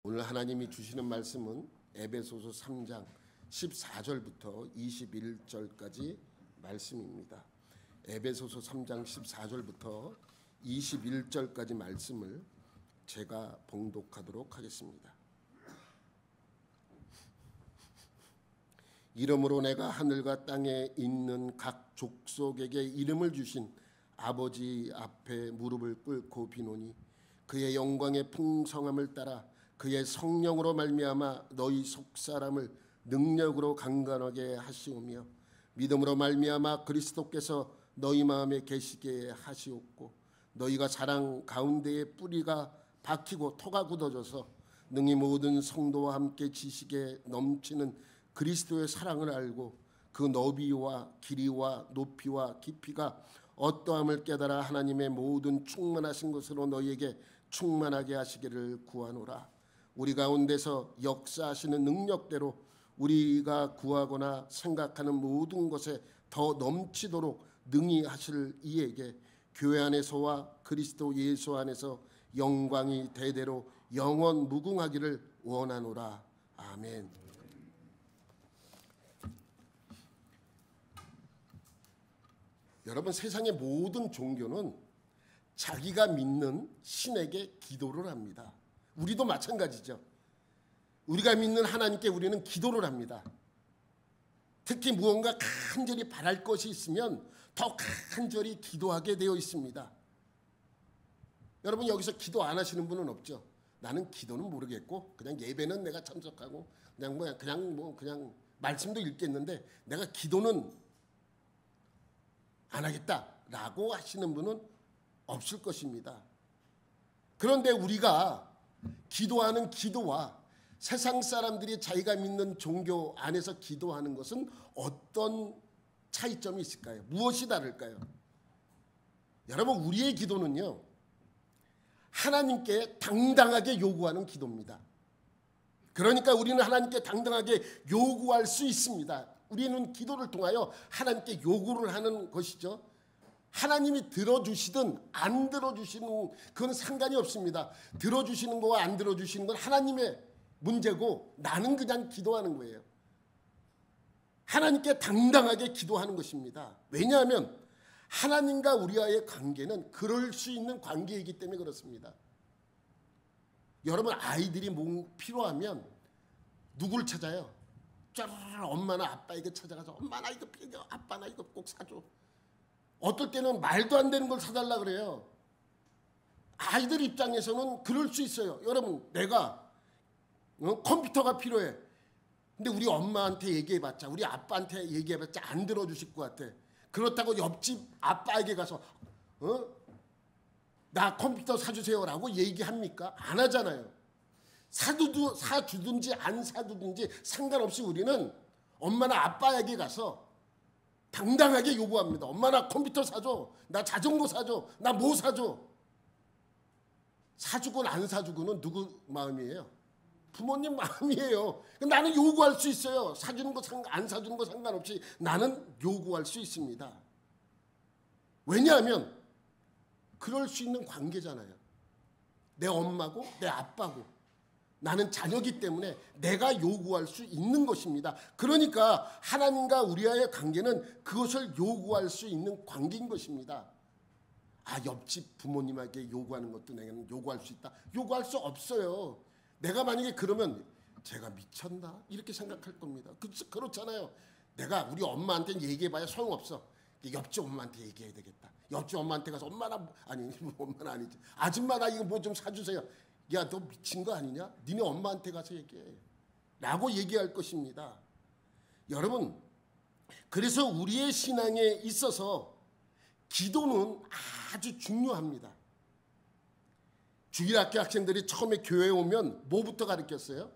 오늘 하나님이 주시는 말씀은 에베소서 3장 14절부터 21절까지 말씀입니다. 에베소서 3장 14절부터 21절까지 말씀을 제가 봉독하도록 하겠습니다. 이러므로 내가 하늘과 땅에 있는 각 족속에게 이름을 주신 아버지 앞에 무릎을 꿇고 비노니 그의 영광의 풍성함을 따라 그의 성령으로 말미암아 너희 속사람을 능력으로 강건하게 하시오며 믿음으로 말미암아 그리스도께서 너희 마음에 계시게 하시옵고 너희가 사랑 가운데에 뿌리가 박히고 토가 굳어져서 능히 모든 성도와 함께 지식에 넘치는 그리스도의 사랑을 알고 그 너비와 길이와 높이와 깊이가 어떠함을 깨달아 하나님의 모든 충만하신 것으로 너희에게 충만하게 하시기를 구하노라. 우리 가운데서 역사하시는 능력대로 우리가 구하거나 생각하는 모든 것에 더 넘치도록 능히 하실 이에게 교회 안에서와 그리스도 예수 안에서 영광이 대대로 영원 무궁하기를 원하노라. 아멘. 여러분, 세상의 모든 종교는 자기가 믿는 신에게 기도를 합니다. 우리도 마찬가지죠. 우리가 믿는 하나님께 우리는 기도를 합니다. 특히 무언가 간절히 바랄 것이 있으면 더 간절히 기도하게 되어 있습니다. 여러분, 여기서 기도 안 하시는 분은 없죠? 나는 기도는 모르겠고 그냥 예배는 내가 참석하고 그냥 말씀도 읽겠는데 내가 기도는 안 하겠다라고 하시는 분은 없을 것입니다. 그런데 우리가 기도하는 기도와 세상 사람들이 자기가 믿는 종교 안에서 기도하는 것은 어떤 차이점이 있을까요? 무엇이 다를까요? 여러분, 우리의 기도는요, 하나님께 당당하게 요구하는 기도입니다. 그러니까 우리는 하나님께 당당하게 요구할 수 있습니다. 우리는 기도를 통하여 하나님께 요구를 하는 것이죠. 하나님이 들어주시든 안 들어주시는 그건 상관이 없습니다. 들어주시는 거와 안 들어주시는 건 하나님의 문제고 나는 그냥 기도하는 거예요. 하나님께 당당하게 기도하는 것입니다. 왜냐하면 하나님과 우리와의 관계는 그럴 수 있는 관계이기 때문에 그렇습니다. 여러분, 아이들이 뭐 필요하면 누굴 찾아요? 쩌르르 엄마나 아빠에게 찾아가서 엄마 나 이거 필요, 아빠 나 이거 꼭 사줘. 어떨 때는 말도 안 되는 걸 사달라 그래요. 아이들 입장에서는 그럴 수 있어요. 여러분, 내가 컴퓨터가 필요해. 근데 우리 엄마한테 얘기해봤자, 우리 아빠한테 얘기해봤자 안 들어주실 것 같아. 그렇다고 옆집 아빠에게 가서 나 컴퓨터 사주세요라고 얘기합니까? 안 하잖아요. 사주든지 안 사주든지 상관없이 우리는 엄마나 아빠에게 가서 당당하게 요구합니다. 엄마 나 컴퓨터 사줘. 나 자전거 사줘. 나 뭐 사줘. 사주건 안 사주고는 누구 마음이에요? 부모님 마음이에요. 나는 요구할 수 있어요. 사주는 거 안 사주는 거 상관없이 나는 요구할 수 있습니다. 왜냐하면 그럴 수 있는 관계잖아요. 내 엄마고 내 아빠고 나는 자녀이기 때문에 내가 요구할 수 있는 것입니다. 그러니까 하나님과 우리와의 관계는 그것을 요구할 수 있는 관계인 것입니다. 아, 옆집 부모님에게 요구하는 것도 내가 요구할 수 있다. 요구할 수 없어요. 내가 만약에 그러면 제가 미쳤나? 이렇게 생각할 겁니다. 그렇잖아요. 내가 우리 엄마한테 얘기해봐야 소용없어. 옆집 엄마한테 얘기해야 되겠다. 옆집 엄마한테 가서 엄마나 엄마는 아니지. 아줌마 나 이거 뭐 좀 사주세요. 야, 너 미친 거 아니냐? 니네 엄마한테 가서 얘기해. 라고 얘기할 것입니다. 여러분, 그래서 우리의 신앙에 있어서 기도는 아주 중요합니다. 주일학교 학생들이 처음에 교회에 오면 뭐부터 가르쳤어요?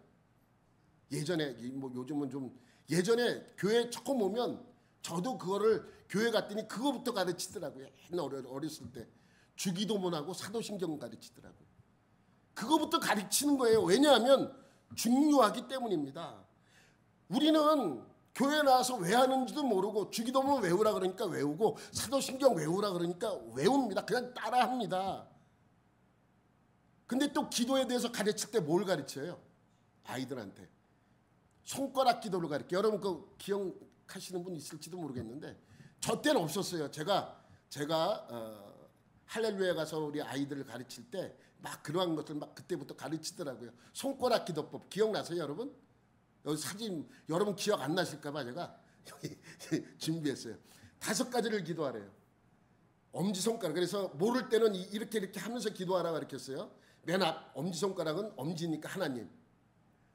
예전에, 뭐 요즘은 좀, 예전에 교회에 처음 오면 저도 그거를 교회 갔더니 그거부터 가르치더라고요. 옛날 어렸을 때. 주기도문하고 사도신경 가르치더라고요. 그거부터 가르치는 거예요. 왜냐하면 중요하기 때문입니다. 우리는 교회 나와서 왜 하는지도 모르고 주기도문 외우라 그러니까 외우고 사도신경 외우라 그러니까 외웁니다. 그냥 따라합니다. 근데 또 기도에 대해서 가르칠 때 뭘 가르쳐요? 아이들한테 손가락 기도를 가르쳐요. 여러분 그 기억하시는 분 있을지도 모르겠는데 저 때는 없었어요. 제가 할렐루야 가서 우리 아이들을 가르칠 때 막 그러한 것을 막 그때부터 가르치더라고요. 손가락 기도법 기억나세요, 여러분? 여기 사진 여러분 기억 안 나실까 봐 제가 여기 준비했어요. 5가지를 기도하래요. 엄지손가락. 그래서 모를 때는 이렇게 하면서 기도하라 가르쳤어요. 맨 앞 엄지손가락은 엄지니까 하나님,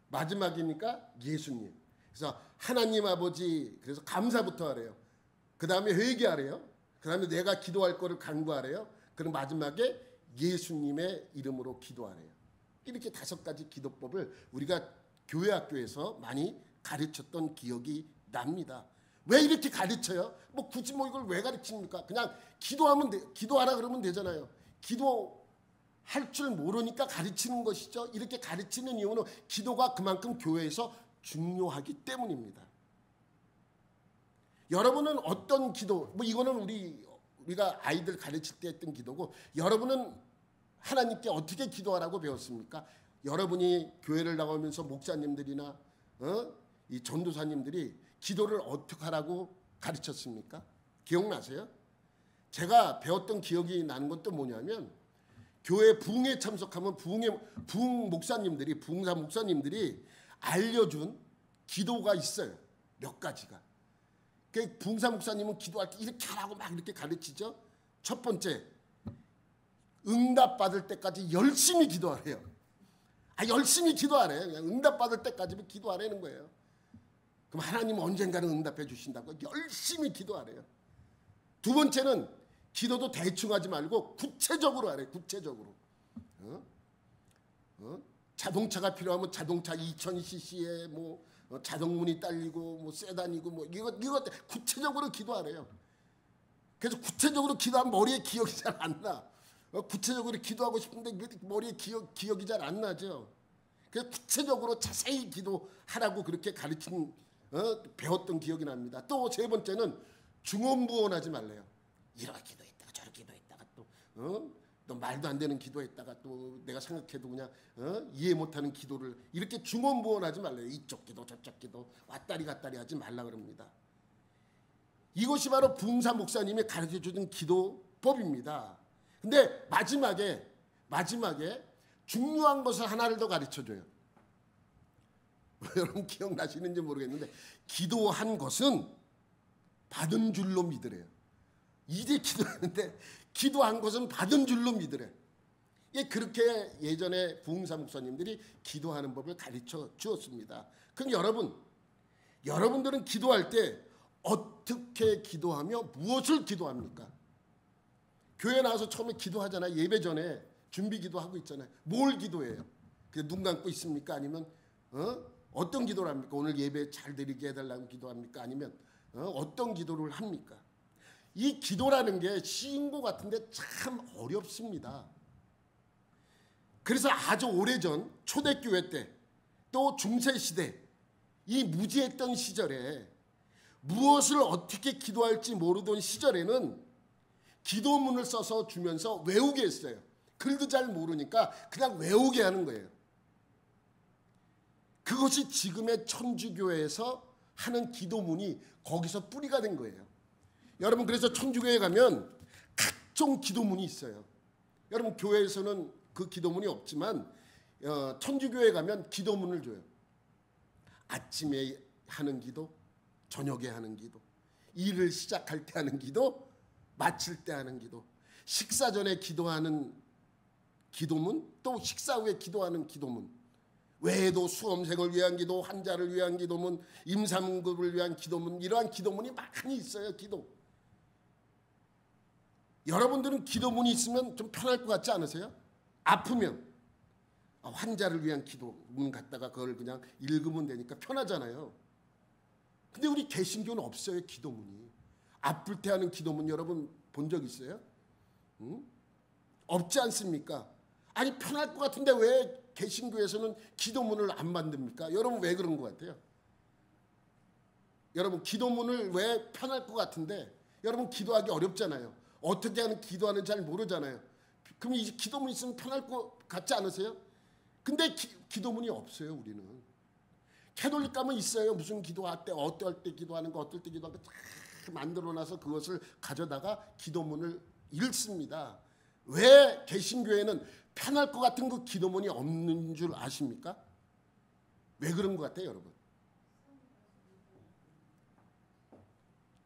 마지막이니까 예수님. 그래서 하나님 아버지, 그래서 감사부터 하래요. 그 다음에 회개하래요. 그 다음에 내가 기도할 거를 간구하래요. 그리고 마지막에 예수님의 이름으로 기도하래요. 이렇게 5가지 기도법을 우리가 교회 학교에서 많이 가르쳤던 기억이 납니다. 왜 이렇게 가르쳐요? 뭐 굳이 뭐 이걸 왜 가르칩니까? 그냥 기도하라 그러면 되잖아요. 기도할 줄 모르니까 가르치는 것이죠. 이렇게 가르치는 이유는 기도가 그만큼 교회에서 중요하기 때문입니다. 여러분은 어떤 기도, 뭐 이거는 우리가 아이들 가르칠 때 했던 기도고, 여러분은 하나님께 어떻게 기도하라고 배웠습니까? 여러분이 교회를 나가면서 목사님들이나 이 전도사님들이 기도를 어떻게 하라고 가르쳤습니까? 기억나세요? 제가 배웠던 기억이 나는 것도 뭐냐면, 교회 부흥에 참석하면 부흥 목사님들이, 부흥사 목사님들이 알려준 기도가 있어요. 몇 가지가. 그 부흥사 목사님은 기도할 때 이렇게 하라고 막 이렇게 가르치죠. 첫 번째, 응답받을 때까지 열심히 기도하래요. 열심히 기도하래요. 그냥 응답받을 때까지만 기도하라는 거예요. 그럼 하나님은 언젠가는 응답해 주신다고 열심히 기도하래요. 두 번째는 기도도 대충 하지 말고 구체적으로 하래요. 구체적으로. 자동차가 필요하면 자동차 2000cc에 뭐 자동문이 딸리고 뭐 세단이고 뭐 이거 구체적으로 기도하래요. 그래서 구체적으로 기도하면 머리에 기억이 잘 안 나. 구체적으로 기도하고 싶은데 머리에 기억이 잘 안 나죠. 그래서 구체적으로 자세히 기도하라고 그렇게 배웠던 기억이 납니다. 또 세 번째는 중언부언하지 말래요. 이렇게 기도했다가 저렇게 기도했다가 또 말도 안 되는 기도했다가 또 내가 생각해도 그냥 이해 못하는 기도를 이렇게 중언부언하지 말래요. 이쪽 기도 저쪽 기도 왔다리 갔다리 하지 말라 그럽니다. 이것이 바로 부흥사 목사님이 가르쳐주던 기도법입니다. 근데 마지막에 중요한 것을 하나를 더 가르쳐줘요. 여러분 기억나시는지 모르겠는데, 기도한 것은 받은 줄로 믿으래요. 이제 기도하는데 기도한 것은 받은 줄로 믿으래. 그렇게 예전에 부흥사 목사님들이 기도하는 법을 가르쳐 주었습니다. 그럼 여러분들은 기도할 때 어떻게 기도하며 무엇을 기도합니까? 교회 나와서 처음에 기도하잖아요. 예배 전에 준비 기도하고 있잖아요. 뭘 기도해요? 그냥 눈 감고 있습니까? 아니면 어떤 기도를 합니까? 오늘 예배 잘 드리게 해달라고 기도합니까? 아니면 어떤 기도를 합니까? 이 기도라는 게 쉬운 것 같은데 참 어렵습니다. 그래서 아주 오래전 초대교회 때 또 중세시대 이 무지했던 시절에 무엇을 어떻게 기도할지 모르던 시절에는 기도문을 써서 주면서 외우게 했어요. 글도 잘 모르니까 그냥 외우게 하는 거예요. 그것이 지금의 천주교회에서 하는 기도문이 거기서 뿌리가 된 거예요. 여러분 그래서 천주교회 가면 각종 기도문이 있어요. 여러분 교회에서는 그 기도문이 없지만 천주교회 가면 기도문을 줘요. 아침에 하는 기도, 저녁에 하는 기도, 일을 시작할 때 하는 기도, 마칠 때 하는 기도, 식사 전에 기도하는 기도문, 또 식사 후에 기도하는 기도문, 외에도 수험생을 위한 기도, 환자를 위한 기도문, 임산부를 위한 기도문, 이러한 기도문이 많이 있어요. 여러분들은 기도문이 있으면 좀 편할 것 같지 않으세요? 아프면 환자를 위한 기도문 갖다가 그걸 그냥 읽으면 되니까 편하잖아요. 근데 우리 개신교는 없어요. 기도문이. 아플 때 하는 기도문 여러분 본 적 있어요? 없지 않습니까? 아니 편할 것 같은데 왜 개신교에서는 기도문을 안 만듭니까? 여러분 왜 그런 것 같아요? 여러분 기도문을 왜 편할 것 같은데 여러분 기도하기 어렵잖아요. 어떻게 하는 기도하는지 잘 모르잖아요. 그럼 이 기도문 있으면 편할 것 같지 않으세요? 근데 기도문이 없어요. 우리는 캐톨릭 가면 있어요. 무슨 기도할 때 어떨 때 기도하는 거 어떨 때 기도하는 거 다 만들어놔서 그것을 가져다가 기도문을 읽습니다. 왜 개신교회는 편할 것 같은 그 기도문이 없는 줄 아십니까? 왜 그런 것 같아요, 여러분?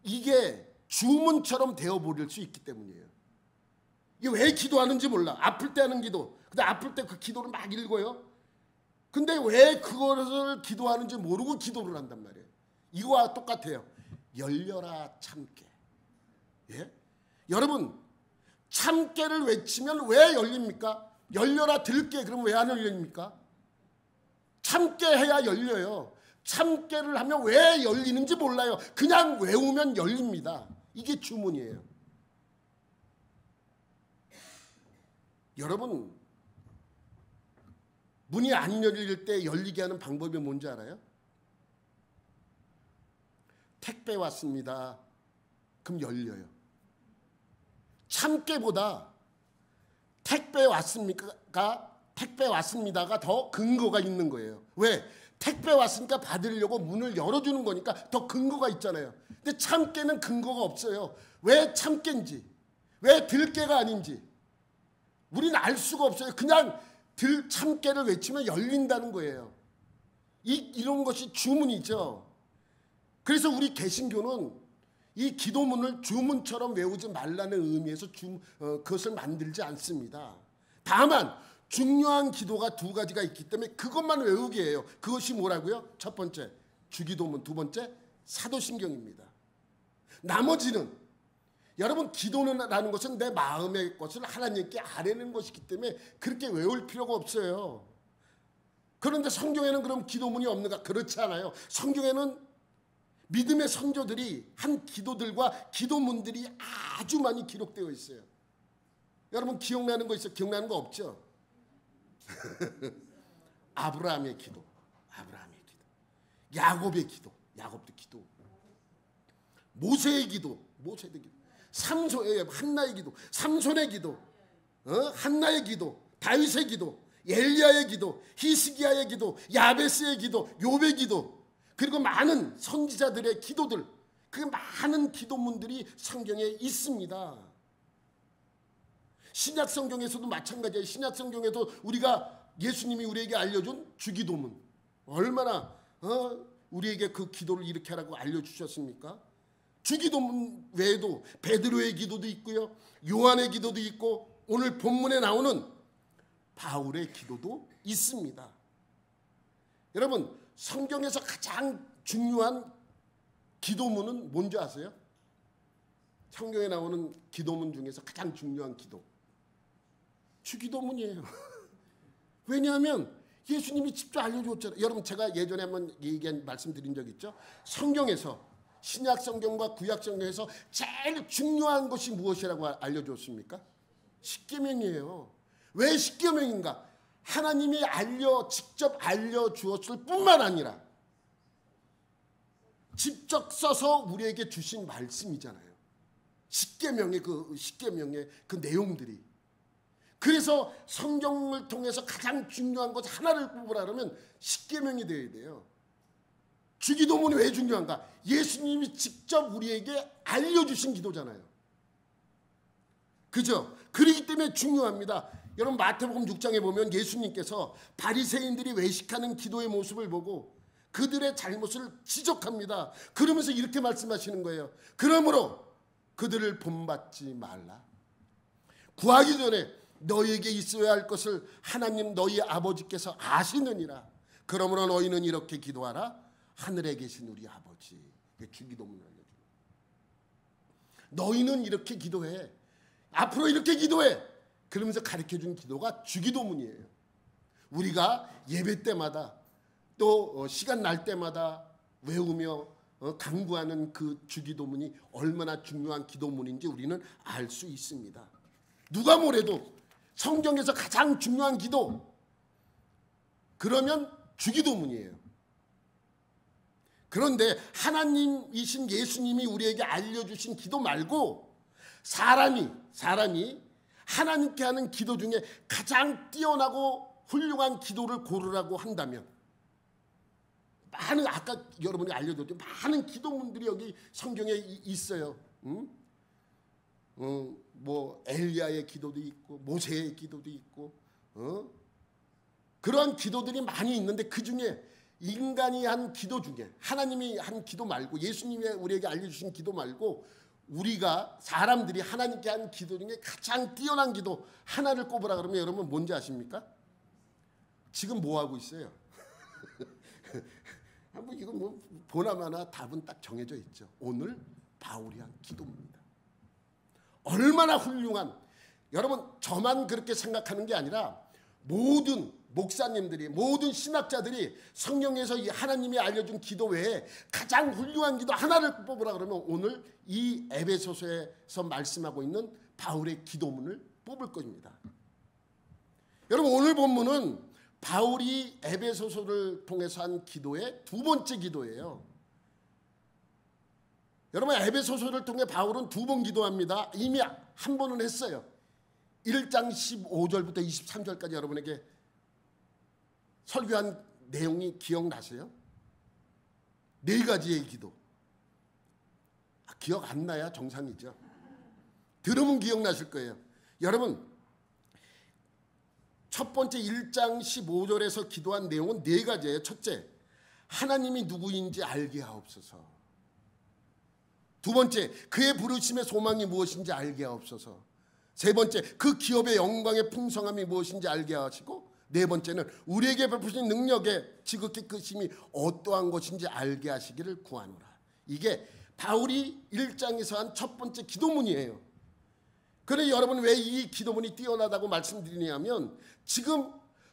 이게 주문처럼 되어버릴 수 있기 때문이에요. 이게 왜 기도하는지 몰라. 아플 때 하는 기도. 근데 아플 때 그 기도를 막 읽어요. 근데 왜 그것을 기도하는지 모르고 기도를 한단 말이에요. 이거와 똑같아요. 열려라 참깨. 예? 여러분, 참깨를 외치면 왜 열립니까? 열려라 들깨 그러면 왜 안 열립니까? 참깨 해야 열려요. 참깨를 하면 왜 열리는지 몰라요. 그냥 외우면 열립니다. 이게 주문이에요. 여러분, 문이 안 열릴 때 열리게 하는 방법이 뭔지 알아요? 택배 왔습니다. 그럼 열려요. 참깨보다 택배 왔습니다가 더 근거가 있는 거예요. 왜? 택배 왔으니까 받으려고 문을 열어주는 거니까 더 근거가 있잖아요. 근데 참깨는 근거가 없어요. 왜 참깨인지, 왜 들깨가 아닌지 우리는 알 수가 없어요. 그냥 참깨를 외치면 열린다는 거예요. 이런 것이 주문이죠. 그래서 우리 개신교는 이 기도문을 주문처럼 외우지 말라는 의미에서 그것을 만들지 않습니다. 다만 중요한 기도가 두 가지가 있기 때문에 그것만 외우게 해요. 그것이 뭐라고요? 첫 번째 주기도문, 두 번째 사도신경입니다. 나머지는 여러분 기도라는 것은 내 마음의 것을 하나님께 아뢰는 것이기 때문에 그렇게 외울 필요가 없어요. 그런데 성경에는 그럼 기도문이 없는가? 그렇지 않아요. 성경에는 믿음의 선조들이 한 기도들과 기도문들이 아주 많이 기록되어 있어요. 여러분 기억나는 거 있어요? 기억나는 거 없죠? 아브라함의 기도, 야곱의 기도, 야곱도 기도, 모세의 기도, 모세의 기도, 한나의 기도, 삼손의 기도, 한나의 기도, 다윗의 기도, 엘리야의 기도, 히스기야의 기도, 야베스의 기도, 욥의 기도, 그리고 많은 선지자들의 기도들, 그 많은 기도문들이 성경에 있습니다. 신약 성경에서도 마찬가지예요. 신약 성경에도 우리가 예수님이 우리에게 알려준 주기도문, 얼마나 우리에게 그 기도를 이렇게 하라고 알려주셨습니까? 주기도문 외에도 베드로의 기도도 있고요, 요한의 기도도 있고, 오늘 본문에 나오는 바울의 기도도 있습니다. 여러분 성경에서 가장 중요한 기도문은 뭔지 아세요? 성경에 나오는 기도문 중에서 가장 중요한 기도, 주기도문이에요. 왜냐하면 예수님이 직접 알려주었잖아요. 여러분 제가 예전에 한번 말씀드린 적 있죠? 성경에서 신약 성경과 구약 성경에서 제일 중요한 것이 무엇이라고 알려줬습니까? 십계명이에요. 왜 십계명인가? 하나님이 직접 알려주었을 뿐만 아니라 직접 써서 우리에게 주신 말씀이잖아요. 십계명의 그 내용들이. 그래서 성경을 통해서 가장 중요한 것 하나를 뽑으라면 십계명이 되어야 돼요. 주기도문이 왜 중요한가? 예수님이 직접 우리에게 알려주신 기도잖아요. 그죠? 그렇기 때문에 중요합니다. 여러분 마태복음 6장에 보면 예수님께서 바리새인들이 외식하는 기도의 모습을 보고 그들의 잘못을 지적합니다. 그러면서 이렇게 말씀하시는 거예요. 그러므로 그들을 본받지 말라. 구하기 전에 너희에게 있어야 할 것을 하나님 너희 아버지께서 아시느니라. 그러므로 너희는 이렇게 기도하라. 하늘에 계신 우리 아버지. 주기도문을 알려줘요. 너희는 이렇게 기도해. 앞으로 이렇게 기도해. 그러면서 가르쳐준 기도가 주기도문이에요. 우리가 예배 때마다 또 시간 날 때마다 외우며 강구하는 그 주기도문이 얼마나 중요한 기도문인지 우리는 알 수 있습니다. 누가 뭐래도 성경에서 가장 중요한 기도, 그러면 주기도문이에요. 그런데 하나님이신 예수님이 우리에게 알려주신 기도 말고 사람이 하나님께 하는 기도 중에 가장 뛰어나고 훌륭한 기도를 고르라고 한다면, 많은, 아까 여러분이 알려드렸죠, 많은 기도문들이 여기 성경에 있어요. 뭐 엘리야의 기도도 있고 모세의 기도도 있고, 그러한 기도들이 많이 있는데, 그 중에 인간이 한 기도 중에, 하나님이 한 기도 말고, 예수님이 우리에게 알려주신 기도 말고, 우리가 사람들이 하나님께 한 기도 중에 가장 뛰어난 기도 하나를 꼽으라 그러면 여러분 뭔지 아십니까? 지금 뭐 하고 있어요? 뭐 이거 뭐 보나마나 답은 딱 정해져 있죠. 오늘 바울이 한 기도입니다. 얼마나 훌륭한, 여러분 저만 그렇게 생각하는 게 아니라 모든 목사님들이, 모든 신학자들이 성경에서 이 하나님이 알려준 기도 외에 가장 훌륭한 기도 하나를 뽑으라 그러면 오늘 이 에베소서에서 말씀하고 있는 바울의 기도문을 뽑을 것입니다. 여러분 오늘 본문은 바울이 에베소서를 통해서 한 기도의 두 번째 기도예요. 여러분 에베소서를 통해 바울은 두 번 기도합니다. 이미 한 번은 했어요. 1장 15절부터 23절까지 여러분에게 설교한 내용이 기억나세요? 네 가지의 기도. 기억 안 나야 정상이죠. 들으면 기억나실 거예요. 여러분 첫 번째 1장 15절에서 기도한 내용은 네 가지예요. 첫째, 하나님이 누구인지 알게 하옵소서. 두 번째, 그의 부르심의 소망이 무엇인지 알게 하옵소서. 세 번째, 그 기업의 영광의 풍성함이 무엇인지 알게 하시고, 네 번째는 우리에게 베푸신 능력의 지극히 크심이 어떠한 것인지 알게 하시기를 구하노라. 이게 바울이 1장에서 한 첫 번째 기도문이에요. 그래 여러분 왜 이 기도문이 뛰어나다고 말씀드리냐면, 지금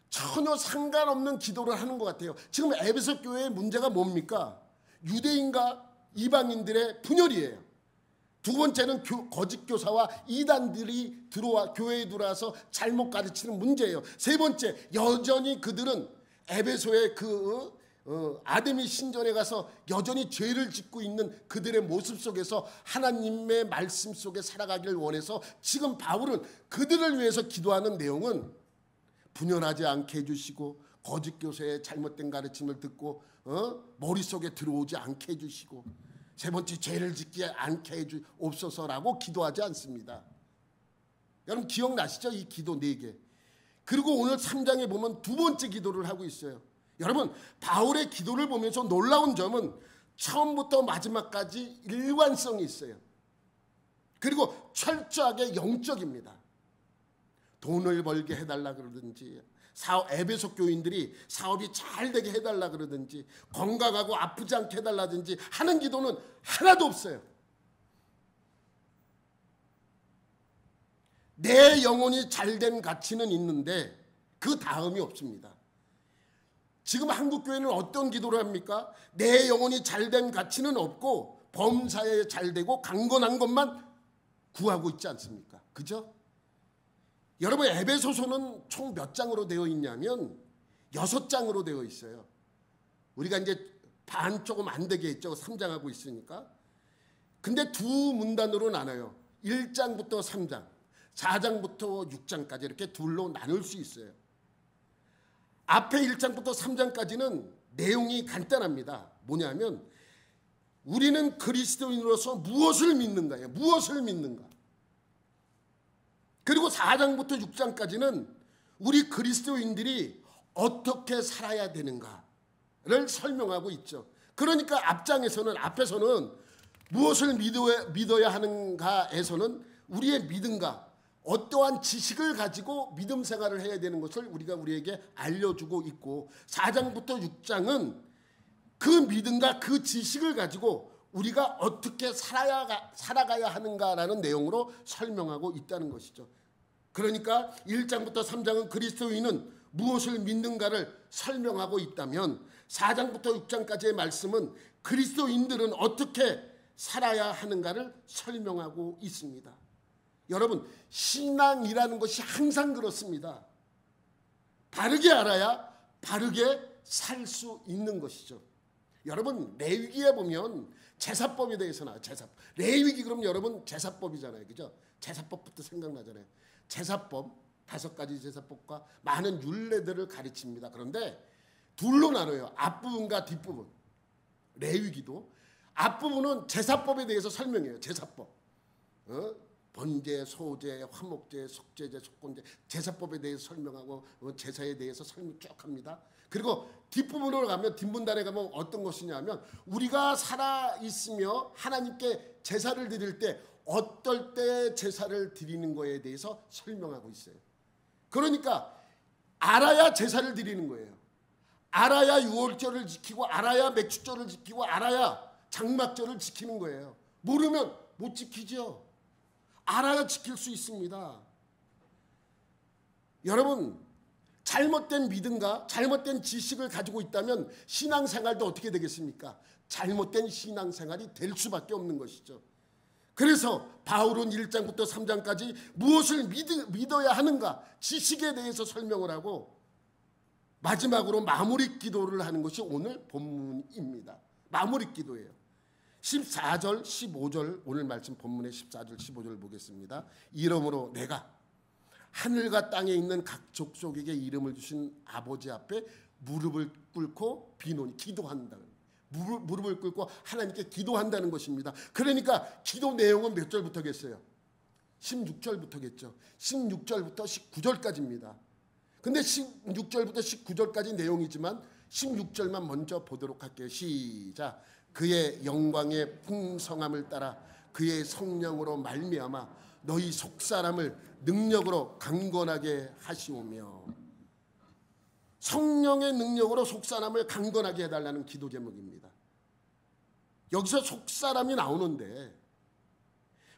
전혀 상관없는 기도를 하는 것 같아요. 지금 에베소 교회의 문제가 뭡니까? 유대인과 이방인들의 분열이에요. 두 번째는 거짓 교사와 이단들이 교회에 들어와서 잘못 가르치는 문제예요. 세 번째, 여전히 그들은 에베소의 아데미 신전에 가서 여전히 죄를 짓고 있는 그들의 모습 속에서 하나님의 말씀 속에 살아가기를 원해서 지금 바울은 그들을 위해서 기도하는 내용은 분열하지 않게 해주시고, 거짓 교사의 잘못된 가르침을 듣고 머릿속에 들어오지 않게 해주시고, 세 번째, 죄를 짓지 않게 해주옵소서라고 기도하지 않습니다. 여러분 기억나시죠? 이 기도 4개. 그리고 오늘 3장에 보면 두 번째 기도를 하고 있어요. 여러분 바울의 기도를 보면서 놀라운 점은 처음부터 마지막까지 일관성이 있어요. 그리고 철저하게 영적입니다. 돈을 벌게 해달라 그러든지, 에베소 교인들이 사업이 잘 되게 해달라 그러든지, 건강하고 아프지 않게 해달라든지 하는 기도는 하나도 없어요. 내 영혼이 잘된 가치는 있는데 그 다음이 없습니다. 지금 한국교회는 어떤 기도를 합니까? 내 영혼이 잘된 가치는 없고 범사에 잘되고 강건한 것만 구하고 있지 않습니까? 그죠? 여러분 에베소서는 총 몇 장으로 되어 있냐면 6장으로 되어 있어요. 우리가 이제 반 조금 안 되게 했죠. 3장 하고 있으니까. 근데 두 문단으로 나눠요. 1장부터 3장, 4장부터 6장까지 이렇게 둘로 나눌 수 있어요. 앞에 1장부터 3장까지는 내용이 간단합니다. 뭐냐면 우리는 그리스도인으로서 무엇을 믿는가예요. 무엇을 믿는가. 그리고 4장부터 6장까지는 우리 그리스도인들이 어떻게 살아야 되는가를 설명하고 있죠. 그러니까 앞에서는 무엇을 믿어야 하는가에서는 우리의 믿음과 어떠한 지식을 가지고 믿음 생활을 해야 되는 것을 우리에게 알려주고 있고, 4장부터 6장은 그 믿음과 그 지식을 가지고 우리가 어떻게 살아가야 하는가라는 내용으로 설명하고 있다는 것이죠. 그러니까 1장부터 3장은 그리스도인은 무엇을 믿는가를 설명하고 있다면, 4장부터 6장까지의 말씀은 그리스도인들은 어떻게 살아야 하는가를 설명하고 있습니다. 여러분 신앙이라는 것이 항상 그렇습니다. 바르게 알아야 바르게 살 수 있는 것이죠. 여러분 레위기에 보면 제사법에 대해서 나와요. 레위기 그럼 여러분 제사법이잖아요. 그죠? 제사법부터 생각나잖아요. 제사법, 5가지 제사법과 많은 율례들을 가르칩니다. 그런데 둘로 나눠요. 앞부분과 뒷부분. 레위기도 앞부분은 제사법에 대해서 설명해요. 제사법. 번제, 소제, 화목제, 속죄제, 속건제, 제사법에 대해서 설명하고 제사에 대해서 설명 쭉 합니다. 그리고 뒷부분으로 가면, 뒷문단에 가면 어떤 것이냐면 우리가 살아있으며 하나님께 제사를 드릴 때 어떨 때 제사를 드리는 거에 대해서 설명하고 있어요. 그러니까 알아야 제사를 드리는 거예요. 알아야 유월절을 지키고, 알아야 맥주절을 지키고, 알아야 장막절을 지키는 거예요. 모르면 못 지키죠. 알아야 지킬 수 있습니다. 여러분, 잘못된 믿음과 잘못된 지식을 가지고 있다면 신앙생활도 어떻게 되겠습니까? 잘못된 신앙생활이 될 수밖에 없는 것이죠. 그래서 바울은 1장부터 3장까지 무엇을 믿어야 하는가, 지식에 대해서 설명을 하고 마지막으로 마무리 기도를 하는 것이 오늘 본문입니다. 마무리 기도예요. 14절 15절, 오늘 말씀 본문의 14절 15절을 보겠습니다. 이러므로 내가 하늘과 땅에 있는 각 족속에게 이름을 주신 아버지 앞에 무릎을 꿇고 비노니, 기도한다. 무릎을 꿇고 하나님께 기도한다는 것입니다. 그러니까 기도 내용은 몇 절부터겠어요? 16절부터겠죠. 16절부터 19절까지입니다. 근데 16절부터 19절까지 내용이지만 16절만 먼저 보도록 할게요. 시작. 그의 영광의 풍성함을 따라 그의 성령으로 말미암아 너희 속사람을 능력으로 강건하게 하시오며. 성령의 능력으로 속사람을 강건하게 해달라는 기도 제목입니다. 여기서 속사람이 나오는데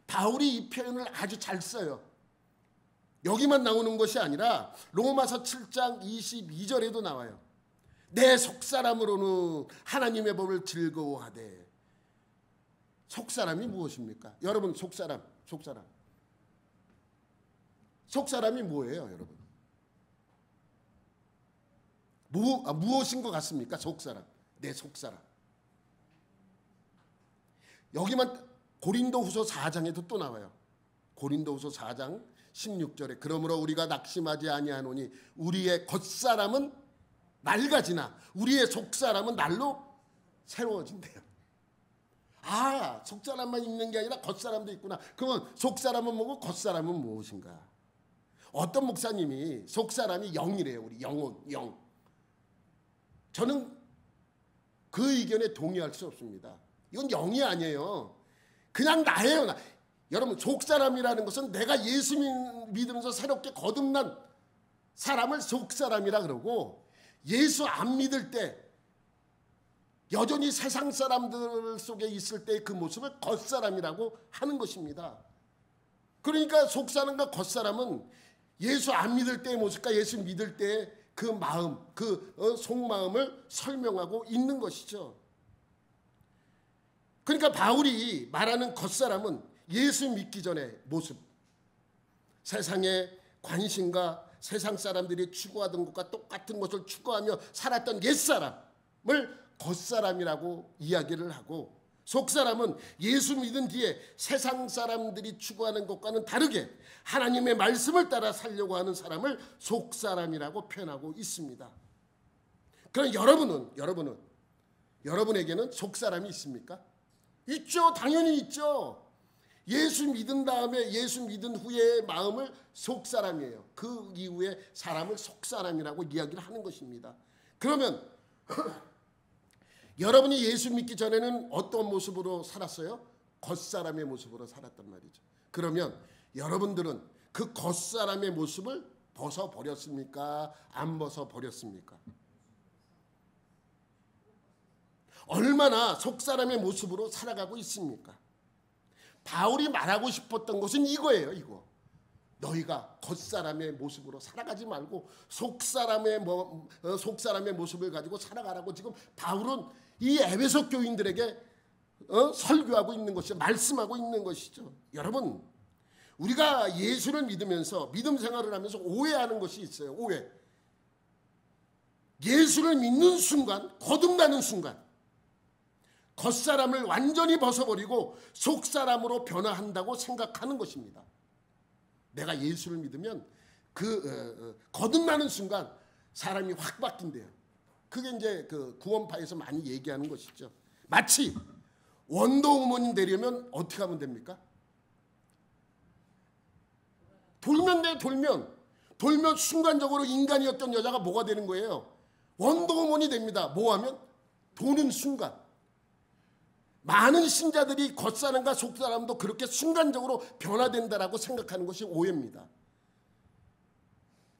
바울이 이 표현을 아주 잘 써요. 여기만 나오는 것이 아니라 로마서 7장 22절에도 나와요. 내 속사람으로는 하나님의 법을 즐거워하되. 속사람이 무엇입니까? 여러분, 속사람이 뭐예요, 여러분? 무엇인 것 같습니까? 속사람, 내 속사람. 여기만 고린도후서 4장에도 또 나와요. 고린도후서 4장 16절에 그러므로 우리가 낙심하지 아니하노니 우리의 겉사람은 낡아지나 우리의 속사람은 날로 새로워진대요. 아, 속사람만 있는 게 아니라 겉사람도 있구나. 그러면 속사람은 뭐고 겉사람은 무엇인가? 어떤 목사님이 속사람이 영이래요. 우리 영혼, 영. 저는 그 의견에 동의할 수 없습니다. 이건 영이 아니에요. 그냥 나예요, 나. 여러분, 속사람이라는 것은 내가 예수 믿으면서 새롭게 거듭난 사람을 속사람이라 그러고, 예수 안 믿을 때 여전히 세상 사람들 속에 있을 때 그 모습을 겉사람이라고 하는 것입니다. 그러니까 속사람과 겉사람은 예수 안 믿을 때의 모습과 예수 믿을 때의 그 마음, 그 속마음을 설명하고 있는 것이죠. 그러니까 바울이 말하는 겉사람은 예수 믿기 전의 모습, 세상의 관심과 세상 사람들이 추구하던 것과 똑같은 것을 추구하며 살았던 옛사람을 겉사람이라고 이야기를 하고, 속사람은 예수 믿은 뒤에 세상 사람들이 추구하는 것과는 다르게 하나님의 말씀을 따라 살려고 하는 사람을 속사람이라고 표현하고 있습니다. 그럼 여러분에게는 속사람이 있습니까? 있죠. 당연히 있죠. 예수 믿은 다음에, 예수 믿은 후의 마음을 속사람이에요. 그 이후에 사람을 속사람이라고 이야기를 하는 것입니다. 그러면 여러분이 예수 믿기 전에는 어떤 모습으로 살았어요? 겉사람의 모습으로 살았단 말이죠. 그러면 여러분들은 그 겉사람의 모습을 벗어버렸습니까? 안 벗어버렸습니까? 얼마나 속사람의 모습으로 살아가고 있습니까? 바울이 말하고 싶었던 것은 이거예요. 이거. 너희가 겉사람의 모습으로 살아가지 말고 속사람의 모습을 가지고 살아가라고 지금 바울은 이 에베소 교인들에게 설교하고 있는 것이죠. 말씀하고 있는 것이죠. 여러분, 우리가 예수를 믿으면서 믿음 생활을 하면서 오해하는 것이 있어요. 오해. 예수를 믿는 순간, 거듭나는 순간 겉사람을 완전히 벗어버리고 속사람으로 변화한다고 생각하는 것입니다. 내가 예수를 믿으면 거듭나는 순간 사람이 확 바뀐대요. 그게 이제 그 구원파에서 많이 얘기하는 것이죠. 마치 원더우먼이 되려면 어떻게 하면 됩니까? 돌면 돼, 돌면 순간적으로 인간이었던 여자가 뭐가 되는 거예요? 원더우먼이 됩니다. 뭐 하면? 도는 순간. 많은 신자들이 겉사람과 속사람도 그렇게 순간적으로 변화된다라고 생각하는 것이 오해입니다.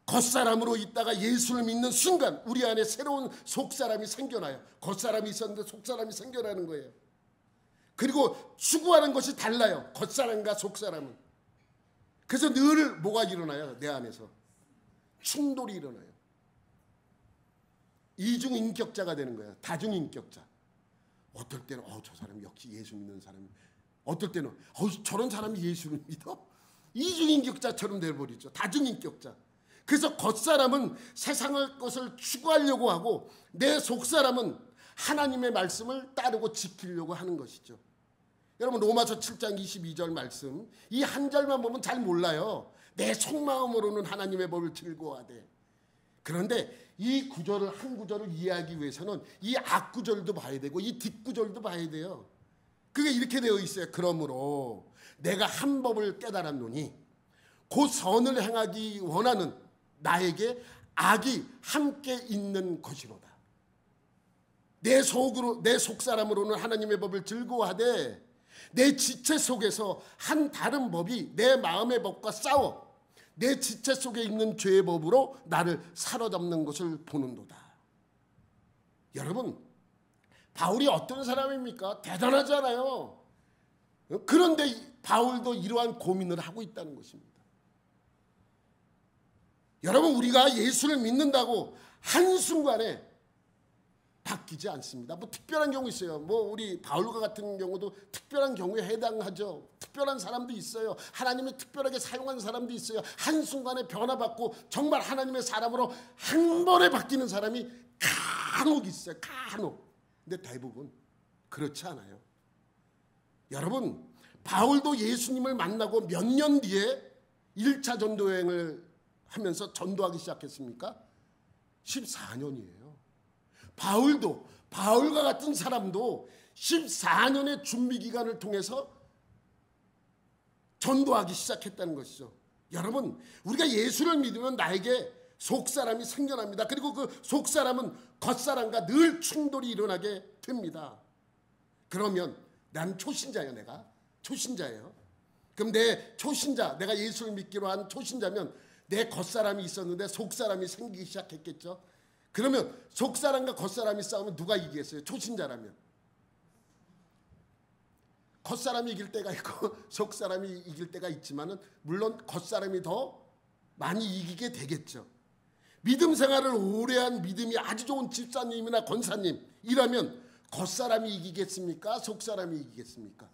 겉사람으로 있다가 예수를 믿는 순간 우리 안에 새로운 속사람이 생겨나요. 겉사람이 있었는데 속사람이 생겨나는 거예요. 그리고 추구하는 것이 달라요. 겉사람과 속사람은. 그래서 늘 뭐가 일어나요? 내 안에서 충돌이 일어나요. 이중인격자가 되는 거예요. 다중인격자. 어떨 때는 저 사람이 역시 예수 믿는 사람이, 어떨 때는 저런 사람이 예수를 믿어? 이중인격자처럼 돼버리죠. 다중인격자. 그래서 겉사람은 세상의 것을 추구하려고 하고 내 속사람은 하나님의 말씀을 따르고 지키려고 하는 것이죠. 여러분 로마서 7장 22절 말씀 이 한 절만 보면 잘 몰라요. 내 속마음으로는 하나님의 법을 즐거워하되. 그런데 이 구절을 한 구절을 이해하기 위해서는 이 앞구절도 봐야 되고 이 뒷구절도 봐야 돼요. 그게 이렇게 되어 있어요. 그러므로 내가 한 법을 깨달았노니 곧 선을 행하기 원하는 나에게 악이 함께 있는 것이로다. 내 속사람으로는 하나님의 법을 즐거워하되 내 지체 속에서 한 다른 법이 내 마음의 법과 싸워 내 지체 속에 있는 죄의 법으로 나를 사로잡는 것을 보는도다. 여러분 바울이 어떤 사람입니까? 대단하잖아요. 그런데 바울도 이러한 고민을 하고 있다는 것입니다. 여러분 우리가 예수를 믿는다고 한순간에 바뀌지 않습니다. 뭐 특별한 경우 있어요. 뭐 우리 바울과 같은 경우도 특별한 경우에 해당하죠. 특별한 사람도 있어요. 하나님이 특별하게 사용한 사람도 있어요. 한순간에 변화받고 정말 하나님의 사람으로 한 번에 바뀌는 사람이 간혹 있어요. 간혹. 근데 대부분 그렇지 않아요. 여러분 바울도 예수님을 만나고 몇 년 뒤에 1차 전도여행을 하면서 전도하기 시작했습니까? 14년이에요. 바울도 바울과 같은 사람도 14년의 준비 기간을 통해서 전도하기 시작했다는 것이죠. 여러분 우리가 예수를 믿으면 나에게 속사람이 생겨납니다. 그리고 그 속사람은 겉사람과 늘 충돌이 일어나게 됩니다. 그러면 난 초신자예요. 내가 초신자예요. 그럼 내 초신자, 내가 예수를 믿기로 한 초신자면 내 겉사람이 있었는데 속사람이 생기기 시작했겠죠. 그러면 속사람과 겉사람이 싸우면 누가 이기겠어요? 초신자라면. 겉사람이 이길 때가 있고 속사람이 이길 때가 있지만은 물론 겉사람이 더 많이 이기게 되겠죠. 믿음 생활을 오래 한 믿음이 아주 좋은 집사님이나 권사님이라면 겉사람이 이기겠습니까? 속사람이 이기겠습니까?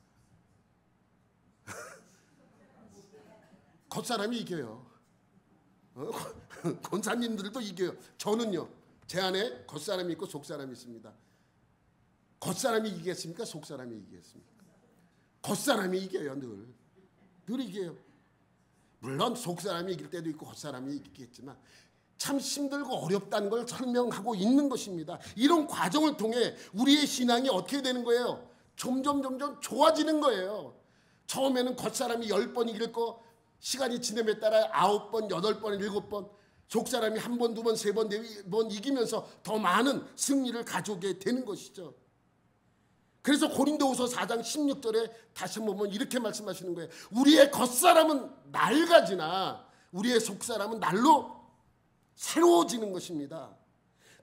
겉사람이 이겨요. 권사님들도 이겨요. 저는요. 제 안에 겉사람이 있고 속사람이 있습니다. 겉사람이 이기겠습니까? 속사람이 이기겠습니까? 겉사람이 이겨요. 늘 이겨요. 물론 속사람이 이길 때도 있고 겉사람이 이기겠지만 참 힘들고 어렵다는 걸 설명하고 있는 것입니다. 이런 과정을 통해 우리의 신앙이 어떻게 되는 거예요? 점점 좋아지는 거예요. 처음에는 겉사람이 10번 이길 거 시간이 지남에 따라 9번, 8번, 7번 속사람이 1번, 2번, 3번, 4번 이기면서 더 많은 승리를 가져오게 되는 것이죠. 그래서 고린도후서 4장 16절에 다시 보면 이렇게 말씀하시는 거예요. 우리의 겉사람은 낡아지나 우리의 속사람은 날로 새로워지는 것입니다.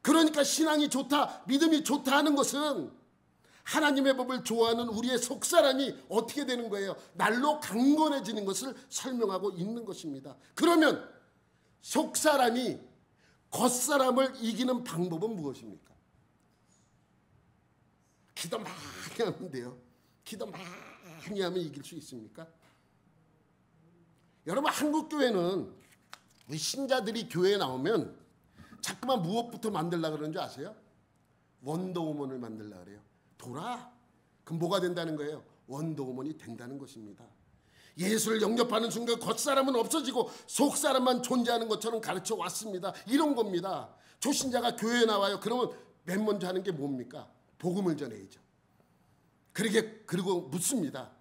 그러니까 신앙이 좋다, 믿음이 좋다 하는 것은 하나님의 법을 좋아하는 우리의 속사람이 어떻게 되는 거예요? 날로 강건해지는 것을 설명하고 있는 것입니다. 그러면 속사람이 겉사람을 이기는 방법은 무엇입니까? 기도 많이 하면 돼요. 기도 많이 하면 이길 수 있습니까? 여러분 한국교회는 우리 신자들이 교회에 나오면 자꾸만 무엇부터 만들려고 그러는 줄 아세요? 원더우먼을 만들려고 그래요. 돌아. 그럼 뭐가 된다는 거예요? 원더우먼이 된다는 것입니다. 예수를 영접하는 순간 겉사람은 없어지고 속사람만 존재하는 것처럼 가르쳐 왔습니다. 이런 겁니다. 초신자가 교회에 나와요. 그러면 맨 먼저 하는 게 뭡니까? 복음을 전해야죠. 그리고 묻습니다.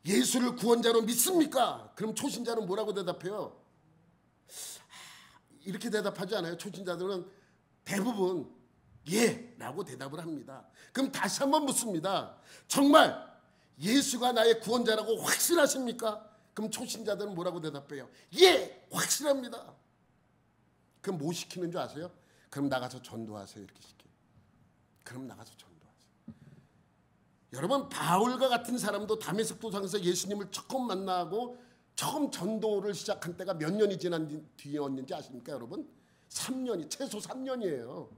예수를 구원자로 믿습니까? 그럼 초신자는 뭐라고 대답해요? 이렇게 대답하지 않아요. 초신자들은 대부분 예 라고 대답을 합니다. 그럼 다시 한번 묻습니다. 정말 예수가 나의 구원자라고 확실하십니까? 그럼 초신자들은 뭐라고 대답해요? 예, 확실합니다. 그럼 뭐 시키는 줄 아세요? 그럼 나가서 전도하세요. 이렇게 시켜요. 그럼 나가서 전도하세요. 여러분, 바울과 같은 사람도 다메섹 도상에서 예수님을 처음 만나고 처음 전도를 시작한 때가 몇 년이 지난 뒤였는지 아십니까 여러분? 3년이, 최소 3년이에요.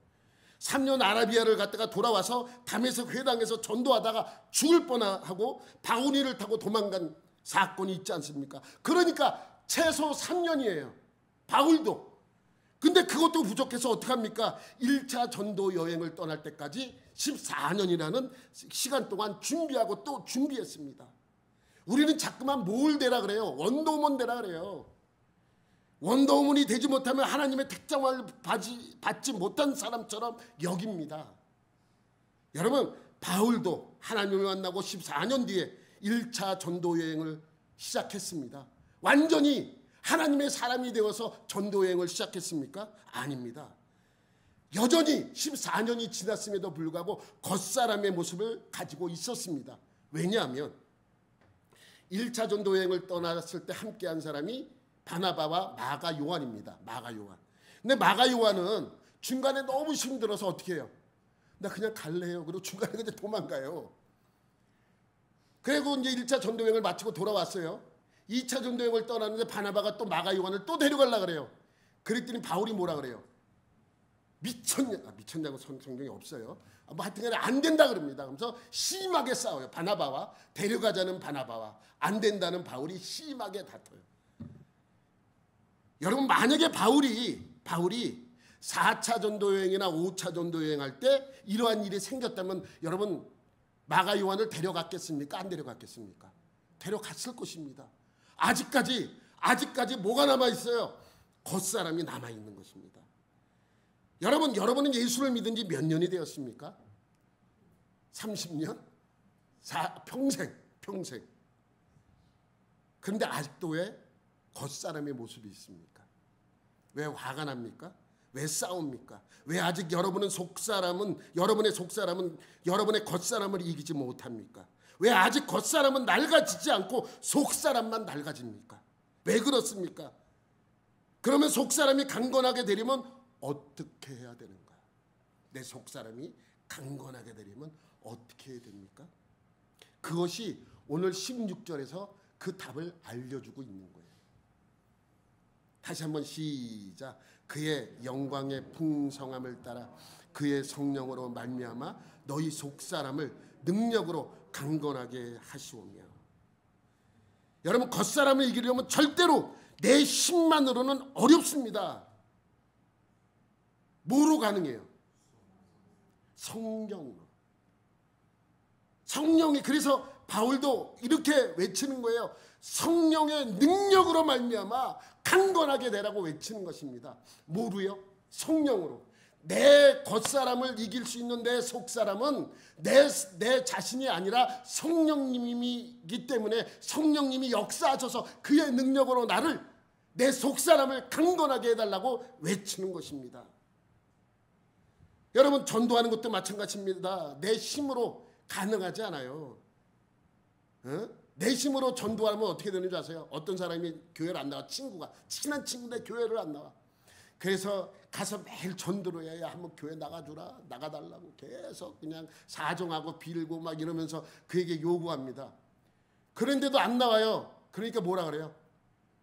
3년 아라비아를 갔다가 돌아와서 다메섹 회당에서 전도하다가 죽을 뻔하고 바구니를 타고 도망간 사건이 있지 않습니까? 그러니까 최소 3년이에요. 바울도. 근데 그것도 부족해서 어떡합니까? 1차 전도 여행을 떠날 때까지 14년이라는 시간 동안 준비하고 또 준비했습니다. 우리는 자꾸만 뭘 되라 그래요? 원더우먼 되라 그래요. 원더우먼이 되지 못하면 하나님의 택정을 받지 못한 사람처럼 여깁니다. 여러분, 바울도 하나님을 만나고 14년 뒤에 1차 전도 여행을 시작했습니다. 완전히 하나님의 사람이 되어서 전도 여행을 시작했습니까? 아닙니다. 여전히 14년이 지났음에도 불구하고 겉사람의 모습을 가지고 있었습니다. 왜냐하면 1차 전도 여행을 떠났을 때 함께한 사람이 바나바와 마가 요한입니다. 마가 요한. 근데 마가 요한은 중간에 너무 힘들어서 어떻게 해요? 나 그냥 갈래요. 그리고 중간에 그냥 도망가요. 그리고 이제 1차 전도 여행을 마치고 돌아왔어요. 2차 전도 여행을 떠났는데 바나바가 또 마가 요한을 또 데려가려고 그래요. 그랬더니 바울이 뭐라 그래요? 미쳤냐고 성경이 없어요. 뭐 하여튼 간에 안 된다 그럽니다. 그래서 심하게 싸워요. 바나바와, 데려가자는 바나바와 안 된다는 바울이 심하게 다퉈요. 여러분, 만약에 바울이 4차 전도 여행이나 5차 전도 여행할 때 이러한 일이 생겼다면 여러분, 마가 요한을 데려갔겠습니까? 안 데려갔겠습니까? 데려갔을 것입니다. 아직까지 뭐가 남아있어요? 겉사람이 남아있는 것입니다. 여러분은 예수를 믿은 지 몇 년이 되었습니까? 30년? 평생. 그런데 아직도 왜 겉사람의 모습이 있습니까? 왜 화가 납니까? 왜 싸웁니까? 왜 아직 여러분의 속사람은 여러분의 겉사람을 이기지 못합니까? 왜 아직 겉사람은 낡아지지 않고 속사람만 낡아집니까? 왜 그렇습니까? 그러면 속사람이 강건하게 되려면 어떻게 해야 되는가? 내 속사람이 강건하게 되려면 어떻게 해야 됩니까? 그것이 오늘 16절에서 그 답을 알려주고 있는 거예요. 다시 한번 시작. 그의 영광의 풍성함을 따라 그의 성령으로 말미암아 너희 속사람을 능력으로 강건하게 하시오며. 여러분, 겉사람을 이기려면 절대로 내 힘만으로는 어렵습니다. 뭐로 가능해요? 성령으로. 성령이, 그래서 바울도 이렇게 외치는 거예요. 성령의 능력으로 말미암아 강건하게 되라고 외치는 것입니다. 뭐로요? 성령으로. 내 겉사람을 이길 수 있는 내 속사람은 내 자신이 아니라 성령님이기 때문에 성령님이 역사하셔서 그의 능력으로 내 속사람을 강건하게 해달라고 외치는 것입니다. 여러분, 전도하는 것도 마찬가지입니다. 내 힘으로 가능하지 않아요. 내 힘으로 전도하면 어떻게 되는 줄 아세요? 어떤 사람이 교회를 안 나와. 친한 친구인데 교회를 안 나와. 그래서 가서 매일 전도를 해야 한번 교회 나가달라고 계속 그냥 사정하고 빌고 막 이러면서 그에게 요구합니다. 그런데도 안 나와요. 그러니까 뭐라 그래요?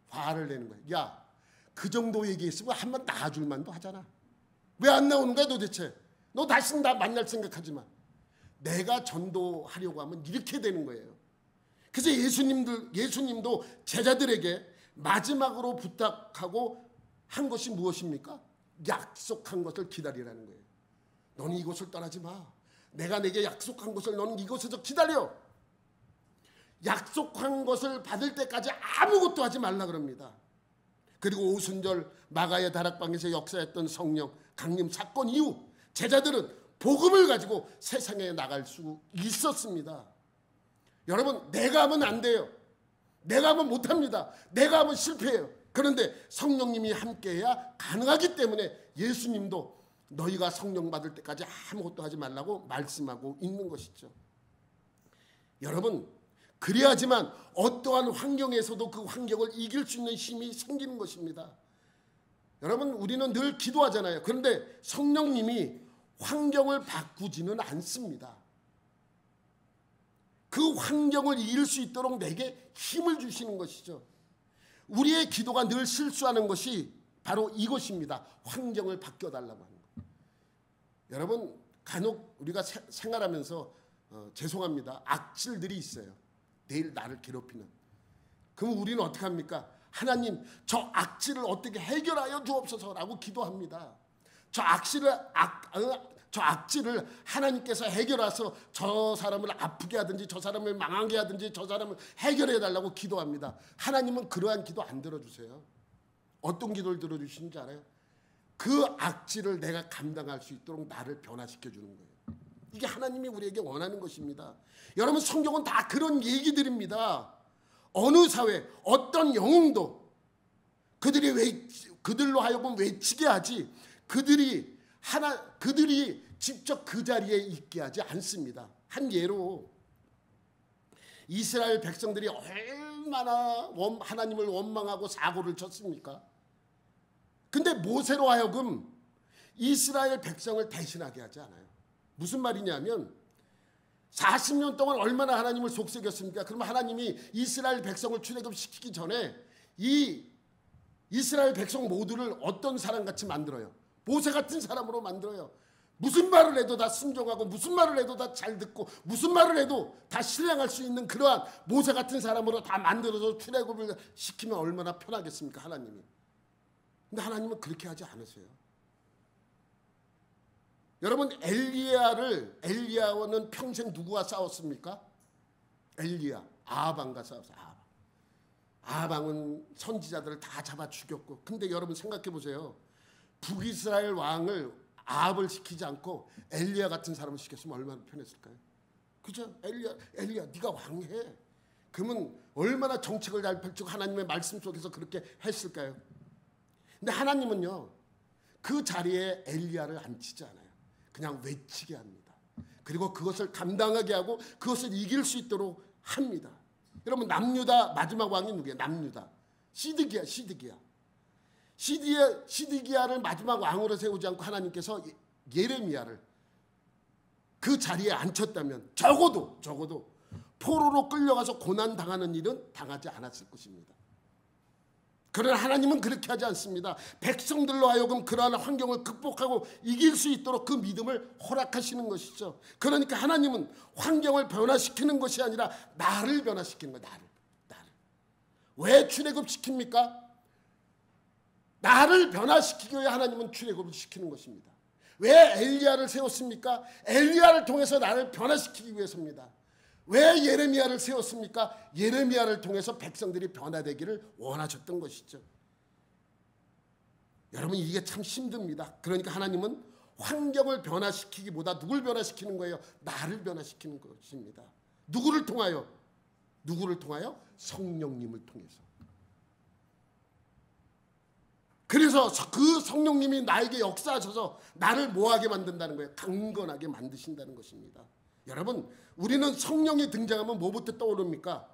화를 내는 거예요. 야, 그 정도 얘기했으면 한번 나와줄 만도 하잖아. 왜 안 나오는 거야 도대체? 너 다시는 나 만날 생각하지 마. 내가 전도하려고 하면 이렇게 되는 거예요. 그래서 예수님도 제자들에게 마지막으로 부탁하고 한 것이 무엇입니까? 약속한 것을 기다리라는 거예요. 너는 이곳을 떠나지 마. 내가 내게 약속한 것을 너는 이곳에서 기다려. 약속한 것을 받을 때까지 아무것도 하지 말라 그럽니다. 그리고 오순절 마가의 다락방에서 역사했던 성령 강림 사건 이후 제자들은 복음을 가지고 세상에 나갈 수 있었습니다. 여러분, 내가 하면 안 돼요. 내가 하면 못합니다. 내가 하면 실패해요. 그런데 성령님이 함께해야 가능하기 때문에 예수님도 너희가 성령 받을 때까지 아무것도 하지 말라고 말씀하고 있는 것이죠. 여러분, 그래야지만 어떠한 환경에서도 그 환경을 이길 수 있는 힘이 생기는 것입니다. 여러분, 우리는 늘 기도하잖아요. 그런데 성령님이 환경을 바꾸지는 않습니다. 그 환경을 이길 수 있도록 내게 힘을 주시는 것이죠. 우리의 기도가 늘 실수하는 것이 바로 이것입니다. 환경을 바뀌어달라고 하는 것. 여러분, 간혹 우리가 생활하면서 죄송합니다, 악질들이 있어요. 내일 나를 괴롭히는. 그럼 우리는 어떻게 합니까? 하나님, 저 악질을 어떻게 해결하여 주옵소서라고 기도합니다. 저 악질을 하나님께서 해결해서 저 사람을 아프게 하든지 저 사람을 망하게 하든지 저 사람을 해결해 달라고 기도합니다. 하나님은 그러한 기도 안 들어주세요. 어떤 기도를 들어주시는지 알아요? 그 악질을 내가 감당할 수 있도록 나를 변화시켜 주는 거예요. 이게 하나님이 우리에게 원하는 것입니다. 여러분, 성경은 다 그런 얘기들입니다. 어느 사회, 어떤 영웅도 그들로 하여금 외치게 하지 그들이 직접 그 자리에 있게 하지 않습니다. 한 예로 이스라엘 백성들이 얼마나 하나님을 원망하고 사고를 쳤습니까? 근데 모세로 하여금 이스라엘 백성을 대신하게 하지 않아요. 무슨 말이냐면 40년 동안 얼마나 하나님을 속삭였습니까? 그러면 하나님이 이스라엘 백성을 출애굽시키기 전에 이 이스라엘 백성 모두를 어떤 사람같이 만들어요? 모세 같은 사람으로 만들어요. 무슨 말을 해도 다 순종하고 무슨 말을 해도 다 잘 듣고 무슨 말을 해도 다 신뢰할 수 있는 그러한 모세 같은 사람으로 다 만들어서 출애굽을 시키면 얼마나 편하겠습니까, 하나님이. 근데 하나님은 그렇게 하지 않으세요. 여러분, 엘리야와는 평생 누구와 싸웠습니까? 엘리야, 아합왕과 싸웠어요. 아합왕은 선지자들을 다 잡아 죽였고, 근데 여러분 생각해 보세요. 북이스라엘 왕을 아합을 시키지 않고 엘리야 같은 사람을 시켰으면 얼마나 편했을까요? 그죠? 엘리야 네가 왕해. 그러면 얼마나 정책을 잘 펼치고 하나님의 말씀 속에서 그렇게 했을까요? 근데 하나님은요, 그 자리에 엘리야를 앉히지 않아요. 그냥 외치게 합니다. 그리고 그것을 감당하게 하고 그것을 이길 수 있도록 합니다. 여러분, 남유다 마지막 왕이 누구예요? 남유다 시드기야를 마지막 왕으로 세우지 않고 하나님께서 예레미야를 그 자리에 앉혔다면 적어도 포로로 끌려가서 고난 당하는 일은 당하지 않았을 것입니다. 그러나 하나님은 그렇게 하지 않습니다. 백성들로 하여금 그러한 환경을 극복하고 이길 수 있도록 그 믿음을 허락하시는 것이죠. 그러니까 하나님은 환경을 변화시키는 것이 아니라 나를 변화시키는 거예요. 나를. 왜 출애굽시킵니까? 나를 변화시키기 위해 하나님은 출애굽을 시키는 것입니다. 왜 엘리야를 세웠습니까? 엘리야를 통해서 나를 변화시키기 위해서입니다. 왜 예레미야를 세웠습니까? 예레미야를 통해서 백성들이 변화되기를 원하셨던 것이죠. 여러분, 이게 참 힘듭니다. 그러니까 하나님은 환경을 변화시키기보다 누굴 변화시키는 거예요? 나를 변화시키는 것입니다. 누구를 통하여? 성령님을 통해서. 그래서 그 성령님이 나에게 역사하셔서 나를 뭐하게 만든다는 거예요? 강건하게 만드신다는 것입니다. 여러분, 우리는 성령이 등장하면 뭐부터 떠오릅니까?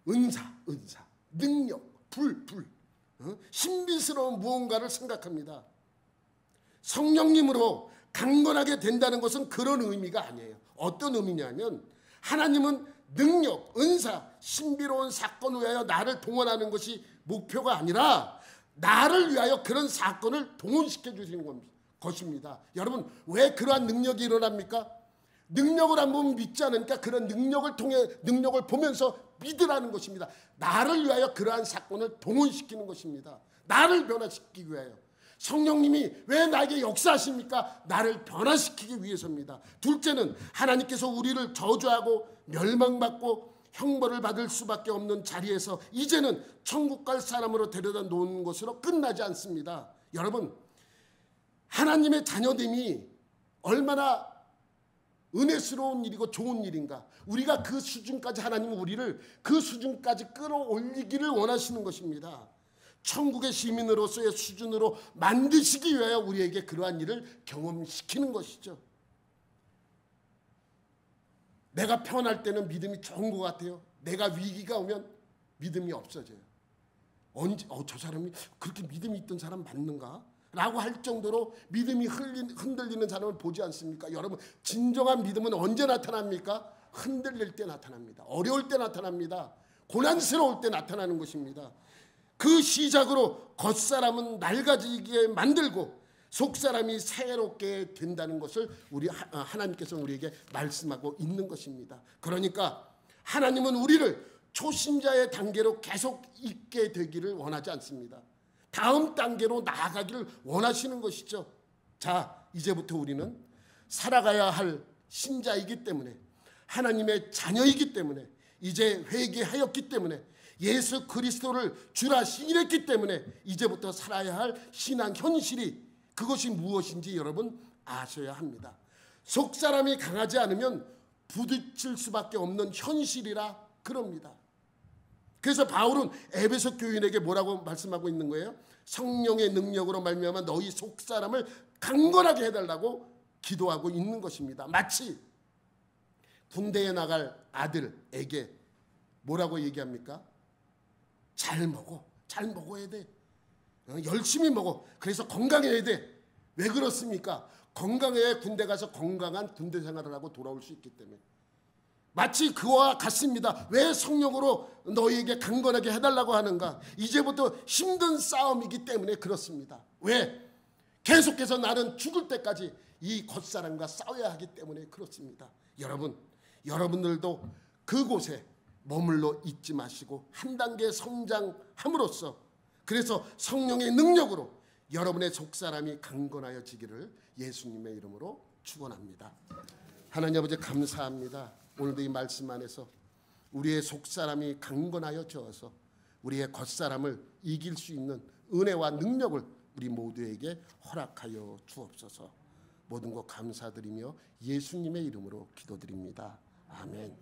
은사, 능력, 불, 신비스러운 무언가를 생각합니다. 성령님으로 강건하게 된다는 것은 그런 의미가 아니에요. 어떤 의미냐면 하나님은 능력, 은사, 신비로운 사건을 위하여 나를 동원하는 것이 목표가 아니라 나를 위하여 그런 사건을 동원시켜 주시는 것입니다. 여러분, 왜 그러한 능력이 일어납니까? 능력을 한번 믿지 않으니까 그런 능력을 보면서 믿으라는 것입니다. 나를 위하여 그러한 사건을 동원시키는 것입니다. 나를 변화시키기 위하여. 성령님이 왜 나에게 역사하십니까? 나를 변화시키기 위해서입니다. 둘째는 하나님께서 우리를 저주하고 멸망받고 형벌을 받을 수밖에 없는 자리에서 이제는 천국 갈 사람으로 데려다 놓은 것으로 끝나지 않습니다. 여러분, 하나님의 자녀됨이 얼마나 은혜스러운 일이고 좋은 일인가. 우리가 그 수준까지, 하나님은 우리를 그 수준까지 끌어올리기를 원하시는 것입니다. 천국의 시민으로서의 수준으로 만드시기 위하여 우리에게 그러한 일을 경험시키는 것이죠. 내가 편할 때는 믿음이 좋은 것 같아요. 내가 위기가 오면 믿음이 없어져요. 언제 저 사람이 그렇게 믿음이 있던 사람 맞는가? 라고 할 정도로 믿음이 흔들리는 사람을 보지 않습니까? 여러분, 진정한 믿음은 언제 나타납니까? 흔들릴 때 나타납니다. 어려울 때 나타납니다. 고난스러울 때 나타나는 것입니다. 그 시작으로 겉사람은 낡아지게 만들고 속사람이 새롭게 된다는 것을 하나님께서 우리에게 말씀하고 있는 것입니다. 그러니까 하나님은 우리를 초신자의 단계로 계속 있게 되기를 원하지 않습니다. 다음 단계로 나아가기를 원하시는 것이죠. 자, 이제부터 우리는 살아가야 할 신자이기 때문에, 하나님의 자녀이기 때문에, 이제 회개하였기 때문에, 예수 그리스도를 주라 시인했기 때문에 이제부터 살아야 할 신앙 현실이, 그것이 무엇인지 여러분 아셔야 합니다. 속사람이 강하지 않으면 부딪힐 수밖에 없는 현실이라 그럽니다. 그래서 바울은 에베소 교인에게 뭐라고 말씀하고 있는 거예요? 성령의 능력으로 말미암아 너희 속사람을 강건하게 해달라고 기도하고 있는 것입니다. 마치 군대에 나갈 아들에게 뭐라고 얘기합니까? 잘 먹어야 돼. 열심히 먹어. 그래서 건강해야 돼. 왜 그렇습니까? 건강해야 군대 가서 건강한 군대 생활을 하고 돌아올 수 있기 때문에. 마치 그와 같습니다. 왜 성령으로 너희에게 강건하게 해달라고 하는가? 이제부터 힘든 싸움이기 때문에 그렇습니다. 왜? 계속해서 나는 죽을 때까지 이 겉사람과 싸워야 하기 때문에 그렇습니다. 여러분들도 그곳에 머물러 있지 마시고 한 단계 성장함으로써, 그래서 성령의 능력으로 여러분의 속사람이 강건하여지기를 예수님의 이름으로 축원합니다. 하나님 아버지, 감사합니다. 오늘도 이 말씀 안에서 우리의 속사람이 강건하여져서 우리의 겉사람을 이길 수 있는 은혜와 능력을 우리 모두에게 허락하여 주옵소서. 모든 것 감사드리며 예수님의 이름으로 기도드립니다. 아멘.